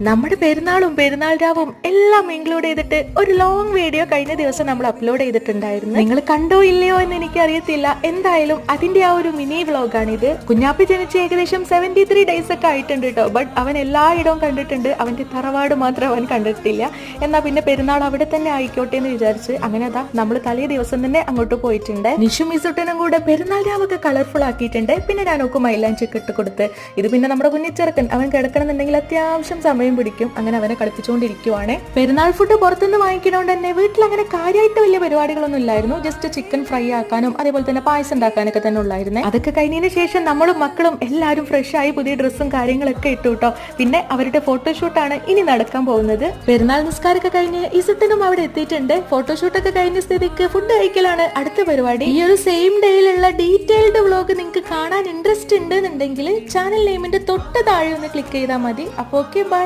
നമ്മുടെ പെരുന്നാളും പെരുന്നാൾ രാവും എല്ലാം ഇൻക്ലൂഡ് ചെയ്തിട്ട് ഒരു ലോങ് വീഡിയോ കഴിഞ്ഞ ദിവസം നമ്മൾ അപ്ലോഡ് ചെയ്തിട്ടുണ്ടായിരുന്നു. നിങ്ങൾ കണ്ടോ ഇല്ലയോ എന്ന് എനിക്ക് അറിയത്തില്ല. എന്തായാലും അതിന്റെ ആ ഒരു മിനി വ്ലോഗാണ് ഇത്. കുഞ്ഞാപ്പി ജനിച്ച് ഏകദേശം 73 ഡേയ്സ് ഒക്കെ ആയിട്ടുണ്ട് കേട്ടോ. ബട്ട് അവൻ എല്ലായിടവും കണ്ടിട്ടുണ്ട്, അവന്റെ തറവാട് മാത്രം അവൻ കണ്ടിട്ടില്ല. എന്നാ പിന്നെ പെരുന്നാൾ അവിടെ തന്നെ ആയിക്കോട്ടെ എന്ന് വിചാരിച്ച് അങ്ങനെ അതാ നമ്മൾ തലേ ദിവസം തന്നെ അങ്ങോട്ട് പോയിട്ടുണ്ട്. നിഷു മിസുട്ടനും കൂടെ പെരുന്നാൾ രാവൊക്കെ കളർഫുൾ ആക്കിയിട്ടുണ്ട്. പിന്നെ ഞാനൊക്കെ മൈലാഞ്ചൊക്കെ ഇട്ട് കൊടുത്ത് ഇത് പിന്നെ നമ്മുടെ കുഞ്ഞിച്ചെറുക്കൻ അവൻ കിടക്കണമെന്നുണ്ടെങ്കിൽ അത്യാവശ്യം സമയം പിടിക്കും. അങ്ങനെ അവനെ കളിപ്പിച്ചുകൊണ്ടിരിക്കുവാണ്. പെരുന്നാൾ ഫുഡ് പുറത്തുനിന്ന് വാങ്ങിക്കണോണ്ട് തന്നെ വീട്ടിൽ അങ്ങനെ കാര്യമായിട്ട് വലിയ പരിപാടികളൊന്നും ഇല്ലായിരുന്നു. ജസ്റ്റ് ചിക്കൻ ഫ്രൈ ആക്കാനും അതേപോലെ തന്നെ പായസം ഉണ്ടാക്കാനൊക്കെ തന്നെ ഉള്ളായിരുന്നേ. അതൊക്കെ കഴിഞ്ഞതിന് ശേഷം നമ്മളും മക്കളും എല്ലാവരും ഫ്രഷ് ആയി പുതിയ ഡ്രസ്സും കാര്യങ്ങളൊക്കെ ഇട്ടു കേട്ടോ. പിന്നെ അവരുടെ ഫോട്ടോഷൂട്ടാണ് ഇനി നടക്കാൻ പോകുന്നത്. പെരുന്നാൾ നിസ്കാരമൊക്കെ കഴിഞ്ഞ് ഇസുട്ടനും അവിടെ എത്തിയിട്ടുണ്ട്. ഫോട്ടോഷൂട്ടൊക്കെ കഴിഞ്ഞ സ്ഥിതിക്ക് ഫുഡ് കഴിക്കലാണ് അടുത്ത പരിപാടി. ഈ ഒരു സെയിം ഡേയിലുള്ള ഡീറ്റെയിൽഡ് വ്ലോഗ് നിങ്ങൾക്ക് കാണാൻ ഇൻട്രസ്റ്റ് ഉണ്ട് എന്നുണ്ടെങ്കിൽ ചാനൽ നെയിമിന്റെ തൊട്ട് താഴെ ഒന്ന് ക്ലിക്ക് ചെയ്താൽ മതി. അപ്പോൾ ഓക്കെ, ബൈ.